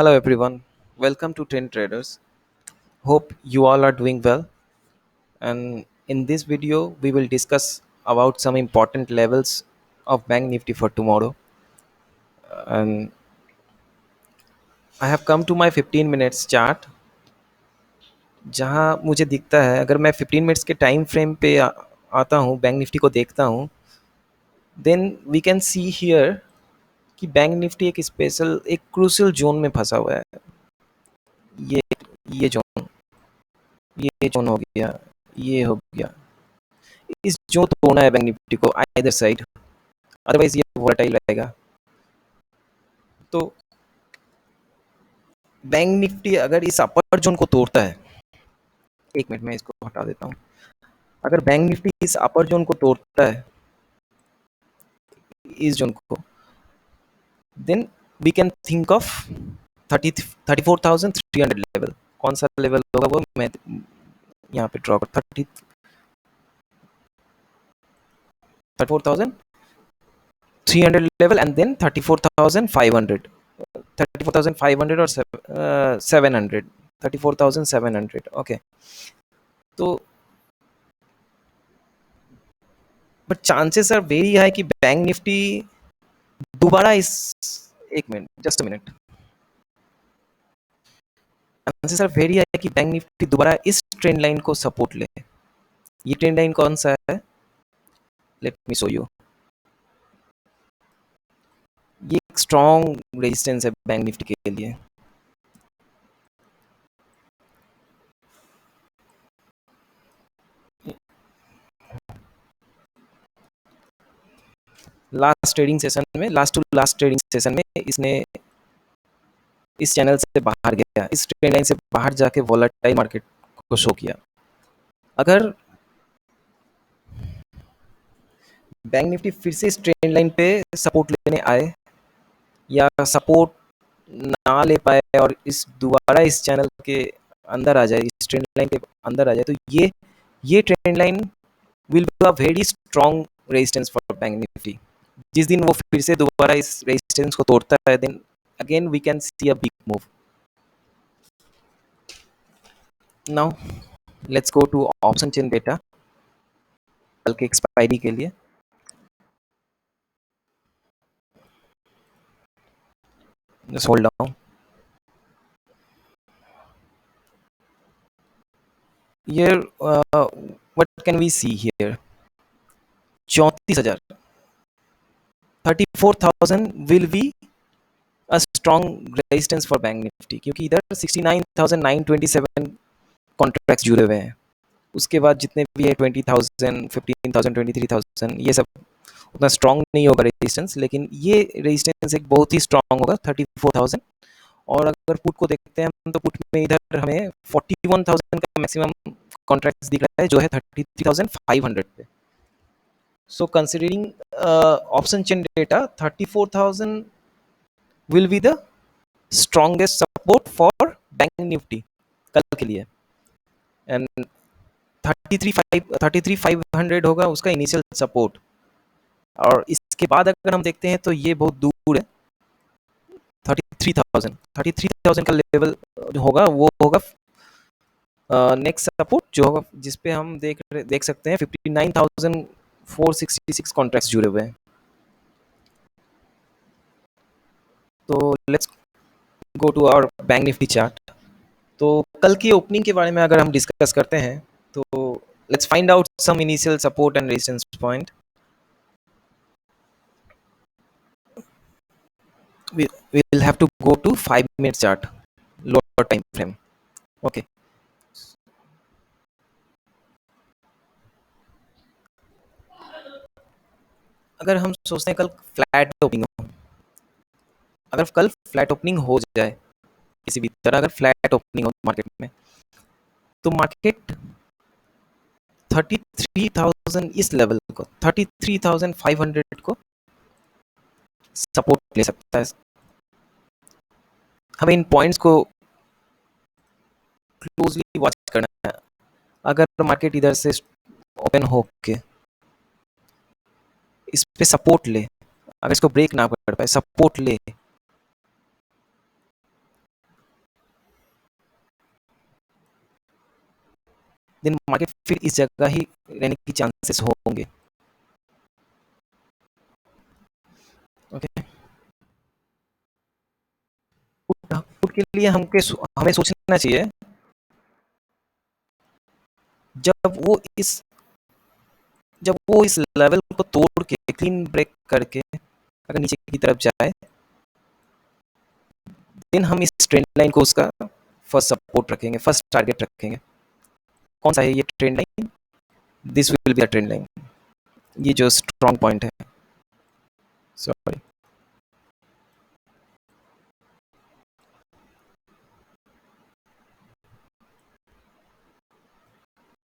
Hello everyone, welcome to Trend Traders. Hope you all are doing well. And in this video, we will discuss about some important levels of Bank Nifty for tomorrow. And I have come to my 15 minutes chart, जहां मुझे दिखता है अगर मैं 15 minutes के time frame पे आता हूं, बैंक निफ्टी को देखता हूं, then we can see here कि बैंक निफ्टी एक स्पेशल एक क्रूशियल जोन में फंसा हुआ है। ये ये जोन ये जोन हो गया, ये हो गया। इस जो तोड़ना है बैंक निफ्टी को आइदर साइड, अदरवाइज ये वोलेटाइल रहेगा। तो बैंक निफ्टी अगर इस अपर जोन को तोड़ता है, एक मिनट में इसको हटा देता हूँ। अगर बैंक निफ्टी इस अपर जोन को तोड़ता है, इस जोन को, then we can think of 34,300 level. कौन सा लेवल होगा वो मैं यहाँ पे ड्रॉ कर 34,300 लेवल एंड देन 34,500 34,500 और 700 34,700। ओके, तो but chances are very high कि बैंक निफ्टी दोबारा इस एक minute just a minute chances are very high कि बैंक निफ्टी दोबारा इस ट्रेंड लाइन को सपोर्ट ले। ये ट्रेंड लाइन कौन सा है, लेट मी शो यू। ये एक स्ट्रॉन्ग रेजिस्टेंस है बैंक निफ्टी के लिए। Last to last trading session में इसने इस चैनल से बाहर गया, इस ट्रेंड लाइन से बाहर जाके वोलेटाइल मार्केट को शो किया। अगर बैंक निफ्टी फिर से इस ट्रेंड लाइन पे सपोर्ट लेने आए या सपोर्ट ना ले पाए और इस दोबारा इस चैनल के अंदर आ जाए, इस ट्रेंड लाइन के अंदर आ जाए, तो ये trend line will be a very strong resistance for bank Nifty. जिस दिन वो फिर से दोबारा इस रेजिस्टेंस को तोड़ता है, then again we can see a big move. Now let's go to option chain data कल के एक्सपायरी के लिए। Just hold down. Here, what can we see here? 34,000 34,000 will be a strong resistance for bank Nifty, क्योंकि इधर 69,927 contracts जुड़े हुए हैं। उसके बाद जितने भी है 20,000 15,000 23,000, ये सब उतना स्ट्रांग नहीं होगा रेजिस्टेंस, लेकिन ये रेजिस्टेंस एक बहुत ही स्ट्रांग होगा 34,000। और अगर पुट को देखते हैं हम, तो पुट में इधर हमें 41,000 का मैक्सिमम कॉन्ट्रैक्ट्स दिख रहा है, जो है 33,500 पे। So considering option chain data, 34,000 will be the strongest support for bank Nifty कल के लिए, एंड 33,500 होगा उसका इनिशियल सपोर्ट। और इसके बाद अगर हम देखते हैं तो ये बहुत दूर है। 33,000 का लेवल जो होगा वो होगा नेक्स्ट सपोर्ट, जो होगा जिस पे हम देख सकते हैं 59,466 कॉन्ट्रैक्ट्स जुड़े हुए हैं। तो let's go to our Bank Nifty chart. तो कल की ओपनिंग के बारे में अगर हम डिस्कस करते हैं, तो let's find out some initial support and resistance point. we will have to go to 5-minute chart, lower time frame. Okay, अगर हम सोचते हैं कल फ्लैट ओपनिंग हो, अगर कल फ्लैट ओपनिंग हो जाए किसी भी तरह, अगर फ्लैट ओपनिंग हो मार्केट में, तो मार्केट 33,000 इस लेवल को 33,500 को सपोर्ट ले सकता है। हमें इन पॉइंट्स को क्लोजली वॉच करना है। अगर मार्केट इधर से ओपन होके इस पे सपोर्ट ले, अगर इसको ब्रेक ना कर पाए, सपोर्ट ले, देन मार्केट फिर इस जगह ही रहने की चांसेस होंगे। ओके, पुट के लिए हमें सोचना चाहिए, जब वो इस जब वो इस लेवल को तोड़ के क्लीन ब्रेक करके अगर नीचे की तरफ जाए, देन हम इस ट्रेंड लाइन को उसका फर्स्ट सपोर्ट रखेंगे, फर्स्ट टारगेट रखेंगे। कौन सा है ये trend line? This will be the trend line, ये जो स्ट्रॉन्ग पॉइंट है। सॉरी,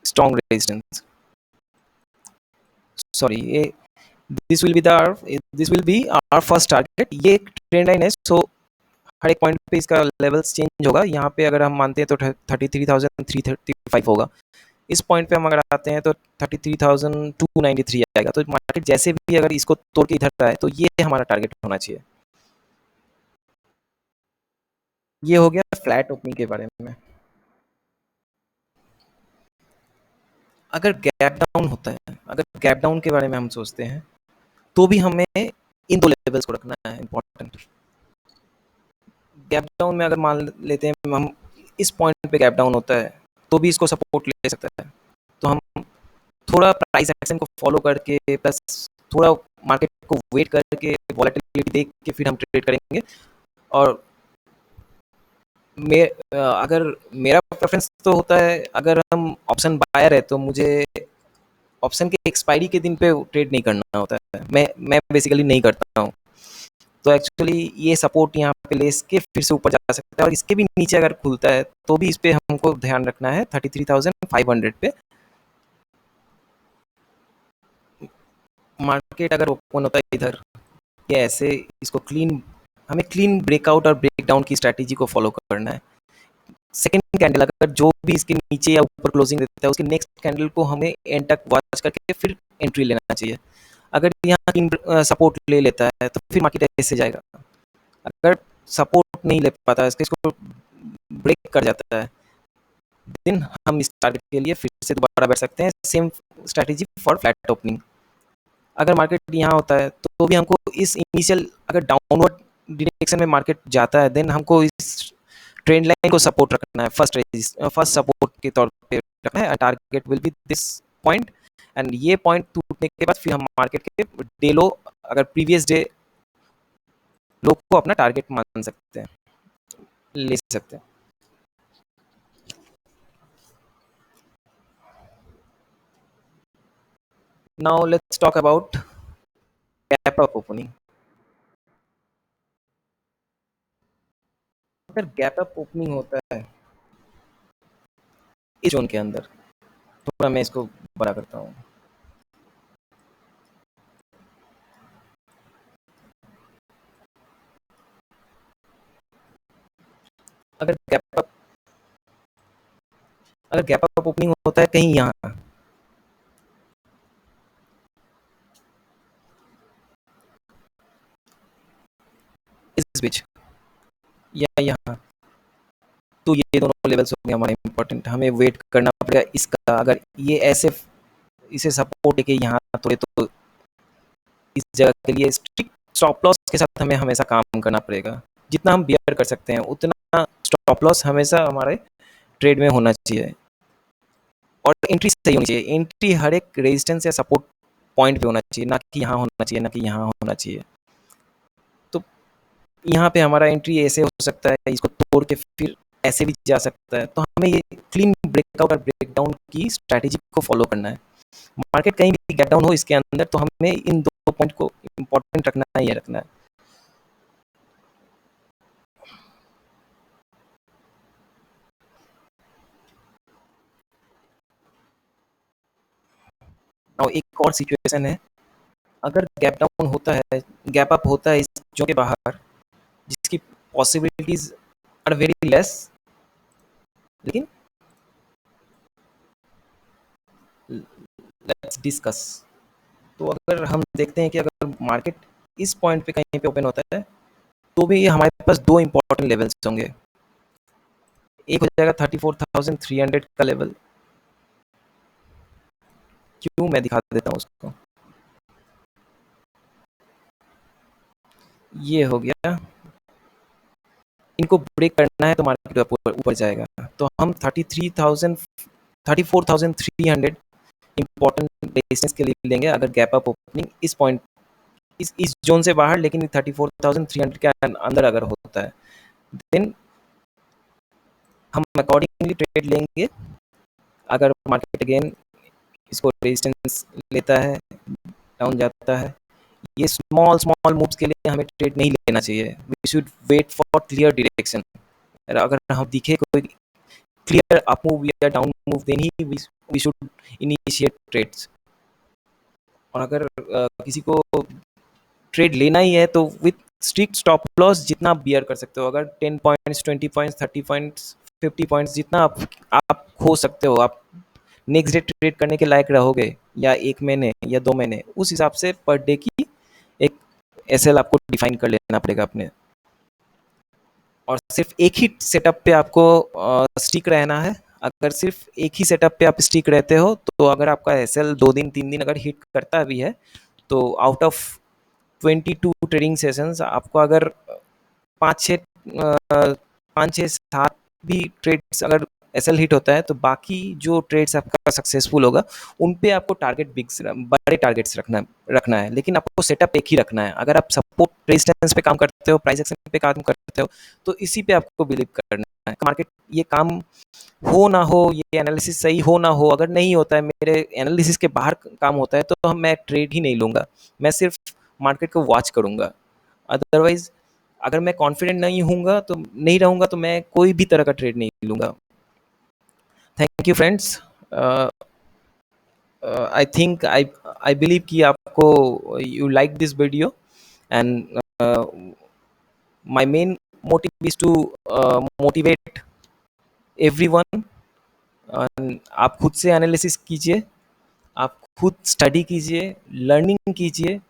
स्ट्रॉन्ग रेजिस्टेंस, सॉरी, ये this will be our first target. ये एक ट्रेंड लाइन है, सो हर एक पॉइंट पे इसका लेवल्स चेंज होगा। यहाँ पे अगर हम मानते हैं तो 33,335 होगा। इस पॉइंट पे हम अगर आते हैं तो 33,293 आएगा। तो मार्केट जैसे भी अगर इसको तोड़ के इधर आए तो ये हमारा टारगेट होना चाहिए। ये हो गया फ्लैट ओपनिंग के बारे में। अगर गैप डाउन होता है, अगर गैप डाउन के बारे में हम सोचते हैं, तो भी हमें इन दो लेवल्स को रखना है इंपॉर्टेंट। गैप डाउन में अगर मान लेते हैं हम इस पॉइंट पे गैप डाउन होता है, तो भी इसको सपोर्ट ले सकता है। तो हम थोड़ा प्राइस एक्शन को फॉलो करके प्लस थोड़ा मार्केट को वेट करके वॉलेटिलिटी देख के फिर हम ट्रेड करेंगे। और अगर मेरा प्रेफरेंस तो होता है, अगर हम ऑप्शन बायर है तो मुझे ऑप्शन के एक्सपायरी के दिन पे ट्रेड नहीं करना होता है। मैं बेसिकली नहीं करता हूँ। तो एक्चुअली ये सपोर्ट यहाँ पे ले के फिर से ऊपर जा सकता है, और इसके भी नीचे अगर खुलता है तो भी इस पे हमको ध्यान रखना है 33,500 पे। मार्केट अगर ओपन होता है इधर, ये ऐसे इसको क्लीन, हमें क्लीन ब्रेकआउट और ब्रेकडाउन की स्ट्रैटेजी को फॉलो करना है। सेकंड कैंडल अगर जो भी इसके नीचे या ऊपर क्लोजिंग देता है, उसके नेक्स्ट कैंडल को हमें एंड तक वॉच करके फिर एंट्री लेना चाहिए। अगर यहाँ सपोर्ट ले लेता है तो फिर मार्केट ऐसे जाएगा। अगर सपोर्ट नहीं ले पाता है, इसको ब्रेक कर जाता है, देन हम इस टारगेट के लिए फिर से दोबारा बैठ सकते हैं। Same strategy for flat opening. अगर मार्केट यहाँ होता है तो भी हमको इस इनिशियल, अगर डाउनवर्ड डायरेक्शन में मार्केट जाता है, देन हमको इस ट्रेंड लाइन को सपोर्ट रखना है, फर्स्ट सपोर्ट के तौर पे रखना है। Target will be this point, and ये पॉइंट टूटने के बाद फिर हम मार्केट के डे लो, अगर प्रीवियस डे लो को अपना टारगेट मान सकते हैं, ले सकते हैं। Now let's talk about gap up opening. अगर गैप अप ओपनिंग होता है इस जोन के अंदर, थोड़ा मैं इसको बड़ा करता हूँ। अगर गैप अप अगर गैप अप ओपनिंग होता है कहीं यहाँ, इस बीच या यहाँ, तो ये दोनों लेवल्स हो गए हमारे इंपॉर्टेंट। हमें वेट करना पड़ेगा इसका। अगर ये ऐसे इसे सपोर्ट है कि यहाँ थोड़े, तो इस जगह के लिए स्ट्रिक्ट स्टॉप लॉस के साथ हमें हमेशा काम करना पड़ेगा। जितना हम बियर कर सकते हैं उतना स्टॉप लॉस हमेशा हमारे ट्रेड में होना चाहिए, और एंट्री सही होनी चाहिए। एंट्री हर एक रेजिस्टेंस या सपोर्ट पॉइंट पे होना चाहिए, ना कि यहाँ होना चाहिए, ना कि यहाँ होना चाहिए। तो यहाँ पे हमारा एंट्री ऐसे हो सकता है, इसको तोड़ के फिर ऐसे भी जा सकता है। तो हमें ये क्लीन ब्रेकआउट और ब्रेकडाउन की स्ट्रैटेजी को फॉलो करना है। मार्केट कहीं भी गैप डाउन हो इसके अंदर, तो हमें इन दो पॉइंट को इम्पोर्टेंट रखना है, ये रखना है। और एक और सिचुएशन है, अगर गैप डाउन होता है, गैप अप होता है इस जो के बाहर, जिसकी पॉसिबिलिटीज आर वेरी लेस, लेकिन लेट्स डिस्कस। तो अगर हम देखते हैं कि अगर मार्केट इस पॉइंट पे कहीं पे ओपन होता है, तो भी हमारे पास दो इंपॉर्टेंट लेवल्स होंगे। एक हो जाएगा 34,300 का लेवल, क्यों, मैं दिखा देता हूँ उसको। ये हो गया, इनको ब्रेक करना है तो मार्केट ऊपर ऊपर जाएगा। तो हम 33,000 34,300 इंपॉर्टेंट रेजिस्टेंस के लिए लेंगे अगर गैप अप ओपनिंग इस पॉइंट इस जोन से बाहर, लेकिन 34,300 के अंदर अगर होता है, देन हम अकॉर्डिंगली ट्रेड लेंगे। अगर मार्केट अगेन इसको रेजिस्टेंस लेता है, डाउन जाता है, ये स्मॉल स्मॉल मूव्स के लिए हमें ट्रेड नहीं लेना चाहिए। We should wait for clear direction. अगर हम दिखे कोई क्लियर अप मूव या डाउन मूव, देन ही वी शुड इनिशिएट ट्रेड्स। और अगर किसी को ट्रेड लेना ही है तो विथ स्ट्रिक्ट स्टॉप लॉस जितना आप बियर कर सकते हो। अगर 10 पॉइंट्स, 20 पॉइंट्स, 30 पॉइंट्स, 50 पॉइंट्स, जितना आप खो सकते हो, आप नेक्स्ट डे ट्रेड करने के लायक रहोगे, या 1 महीने या 2 महीने, उस हिसाब से पर डे की एक एसएल आपको डिफाइन कर लेना पड़ेगा अपने। और सिर्फ एक ही सेटअप पे आपको स्टिक रहना है। अगर सिर्फ एक ही सेटअप पे आप स्टिक रहते हो, तो अगर आपका एसएल 2 दिन 3 दिन अगर हिट करता भी है, तो आउट ऑफ 22 ट्रेडिंग सेशंस आपको अगर 5-6 5-6 7 भी ट्रेड्स अगर एसएल हिट होता है, तो बाकी जो ट्रेड्स आपका सक्सेसफुल होगा उन पे आपको टारगेट बड़े टारगेट्स रखना है, लेकिन आपको सेटअप एक ही रखना है। अगर आप सपोर्ट रेजिस्टेंस पे काम करते हो, प्राइस एक्शन पे काम करते हो, तो इसी पे आपको बिलीव करना है। मार्केट ये काम हो ना हो, ये एनालिसिस सही हो ना हो, अगर नहीं होता है, मेरे एनालिसिस के बाहर काम होता है, तो मैं ट्रेड ही नहीं लूँगा। मैं सिर्फ मार्केट को वॉच करूँगा। अदरवाइज अगर मैं कॉन्फिडेंट नहीं हूँगा तो नहीं रहूँगा, तो मैं कोई भी तरह का ट्रेड नहीं लूँगा। Thank you friends. I think I believe कि आपको you like this video, and my main motive is to motivate everyone. आप खुद से एनालिसिस कीजिए, आप खुद स्टडी कीजिए, लर्निंग कीजिए,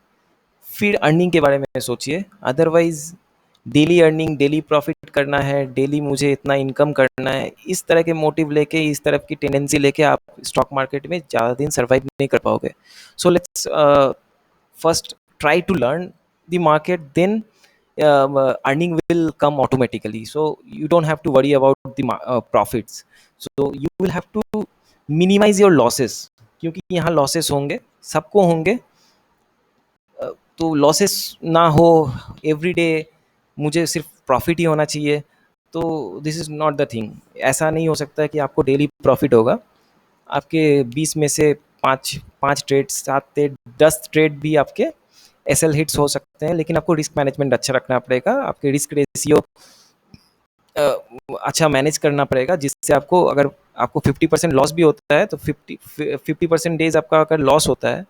फिर अर्निंग के बारे में सोचिए। Otherwise daily earning, daily profit करना है, डेली मुझे इतना इनकम करना है, इस तरह के मोटिव लेके, इस तरफ की टेंडेंसी लेके आप स्टॉक मार्केट में ज़्यादा दिन सर्वाइव नहीं कर पाओगे। So let's first try to learn the market, then earning will come automatically, so you don't have to worry about the profits. So you will have to minimize your losses, क्योंकि यहाँ losses होंगे, सबको होंगे। तो losses ना हो every day, मुझे सिर्फ प्रॉफिट ही होना चाहिए, तो this is not the thing. ऐसा नहीं हो सकता है कि आपको डेली प्रॉफिट होगा। आपके 20 में से 5 ट्रेड, 7 ट्रेड, 10 ट्रेड भी आपके एसएल हिट्स हो सकते हैं, लेकिन आपको रिस्क मैनेजमेंट अच्छा रखना पड़ेगा। आपके रिस्क रेशियो अच्छा मैनेज करना पड़ेगा, जिससे आपको, अगर आपको 50% लॉस भी होता है, तो 50% डेज आपका अगर लॉस होता है,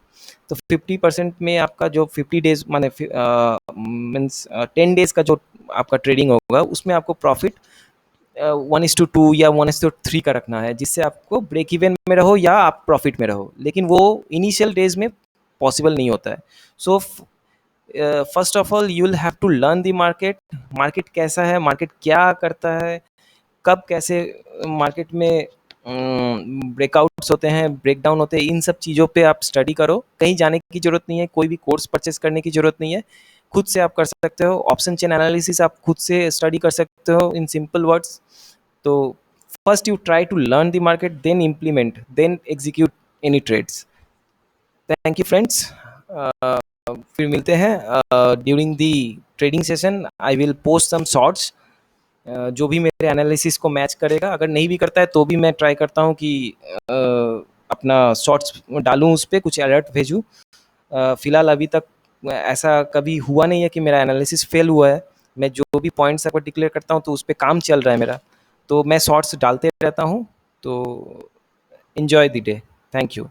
तो 50% में आपका जो 50 डेज माने मीन्स 10 डेज का जो आपका ट्रेडिंग होगा, उसमें आपको प्रॉफिट 1:2 या 1:3 का रखना है, जिससे आपको ब्रेक इवन में रहो या आप प्रॉफिट में रहो। लेकिन वो इनिशियल डेज में पॉसिबल नहीं होता है। So first of all you will have to learn the market. Market कैसा है, मार्केट क्या करता है, कब कैसे मार्केट में ब्रेकआउट्स होते हैं, ब्रेकडाउन होते हैं, इन सब चीज़ों पे आप स्टडी करो। कहीं जाने की ज़रूरत नहीं है, कोई भी कोर्स परचेस करने की ज़रूरत नहीं है, खुद से आप कर सकते हो। ऑप्शन चेन एनालिसिस आप खुद से स्टडी कर सकते हो इन सिंपल वर्ड्स। तो first you try to learn the market, then implement, then execute any trades. Thank you friends. फिर मिलते हैं during the trading session. I will post some shorts जो भी मेरे एनालिसिस को मैच करेगा। अगर नहीं भी करता है तो भी मैं ट्राई करता हूँ कि अपना शॉर्ट्स डालूँ, उस पर कुछ अलर्ट भेजूँ। फ़िलहाल अभी तक ऐसा कभी हुआ नहीं है कि मेरा एनालिसिस फेल हुआ है। मैं जो भी पॉइंट्स आपको डिक्लेयर करता हूँ, तो उस पर काम चल रहा है मेरा, तो मैं शॉर्ट्स डालते रहता हूँ। तो enjoy the day. Thank you.